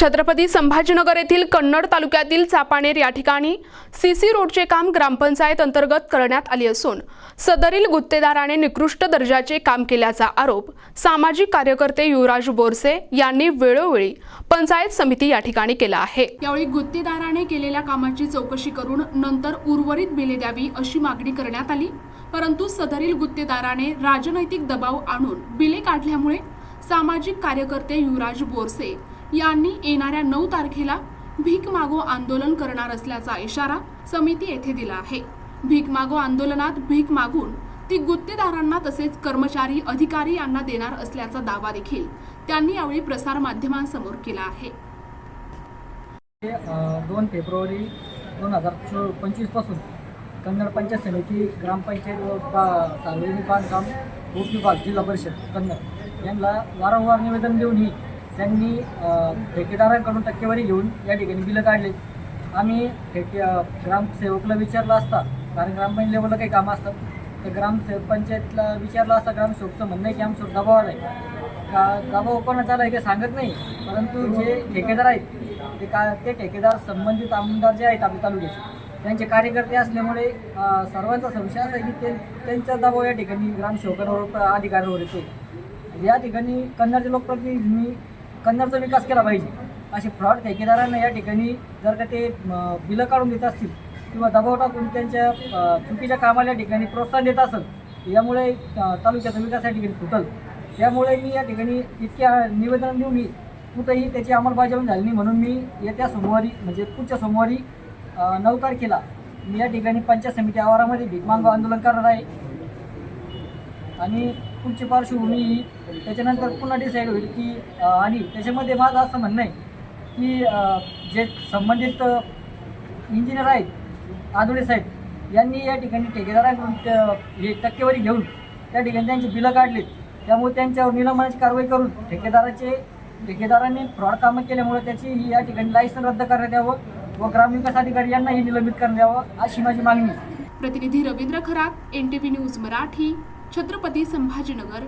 छत्रपती संभाजीनगर येथील कन्नड तालुक्यातील चापानेर या ठिकाणी सीसी रोडचे काम ग्रामपंचायत अंतर्गत करण्यात आले असून सदरील गुत्तेदाराने निकृष्ट दर्जाचे काम केल्याचा आरोप सामाजिक कार्यकर्ते युवराज बोरसे यांनी वेळोवेळी पंचायत समिती या ठिकाणी केला आहे। यावेळी गुत्तेदाराने केलेल्या कामाची चौकशी करून नंतर उर्वरित बिले द्यावी अशी मागणी करण्यात आली, परंतु सदरील गुत्तेदाराने राजनैतिक दबाव आणून बिले काढल्यामुळे सामाजिक कार्यकर्ते युवराज बोरसे यांनी येणाऱ्या 9 तारखेला भीक मागो आंदोलन करणार असल्याचा इशारा समिती येथे दिला आहे। भीक मागो आंदोलनात भीक मागून ती गुत्तेदारांना तसेच कर्मचारी अधिकारी यांना देणार असल्याचा दावा देखील त्यांनी यावेळी प्रसार माध्यमांसमोर केला आहे। 2 फेब्रुवारी 2025 पासून कन्नड पंचायत समिती ग्रामपंचायत सार्वजनिक बांधकाम उपविभाग जिल्हा परिषद कन्नड यांना वारंवार निवेदन देऊनही त्यांनी ठेकेदारांकडून टक्केवारी घेऊन या ठिकाणी बिलं काढले। आम्ही ग्रामसेवकला विचारलं असता, कारण ग्रामपंचायत लेवलला काही कामं असतात, तर ग्रामपंचायतला विचारलं असता ग्रामसेवकचं म्हणणं आहे की आमच्यावर दबाव आला आहे का, दबाव कोणाचा आला आहे काही सांगत नाही, परंतु जे ठेकेदार आहेत ते ठेकेदार संबंधित आमदार जे आहेत आपल्या तालुक्याचे त्यांचे कार्यकर्ते असल्यामुळे सर्वांचा संशय असा आहे की त्यांचा दबाव या ठिकाणी ग्रामसेवकांवर अधिकाऱ्यांवर येतो। या ठिकाणी कन्नडचे लोकप्रतिनिधींनी कन्नडचा विकास केला पाहिजे। असे फ्रॉड ठेकेदारांना या ठिकाणी जर का ते बिलं काढून देत असतील किंवा दबाव टाकून त्यांच्या चुकीच्या कामाला या ठिकाणी प्रोत्साहन देत असेल, यामुळे तालुक्याचा विकास या ठिकाणी फुटल। त्यामुळे मी या ठिकाणी इतक्या निवेदन देऊन कुठंही त्याची अंमलबजावणी झाली नाही, म्हणून मी येत्या सोमवारी म्हणजे पुढच्या सोमवारी 9 तारखेला मी या ठिकाणी पंचायत समिती आवारामध्ये भीक मागो आंदोलन करणार आहे आणि पुढची पार्श्वभूमी त्याच्यानंतर पुन्हा डिसाईड होईल की आणि त्याच्यामध्ये माझं असं म्हणणं आहे की जे संबंधित इंजिनियर आहेत आदोळे साहेब यांनी या ठिकाणी ठेकेदारांकडून हे टक्केवारी घेऊन त्या ठिकाणी त्यांची बिलं काढलीत, त्यामुळे त्यांच्यावर निलंबनाची कारवाई करून ठेकेदारांनी फ्रॉड कामं केल्यामुळे त्याची या ठिकाणी लायसन रद्द करण्यात यावं व ग्रामविकास अधिकारी यांनाही निलंबित करण्यात यावं अशी माझी मागणी। प्रतिनिधी रवींद्र खरात, NTV न्यूज मराठी, छत्रपती संभाजीनगर।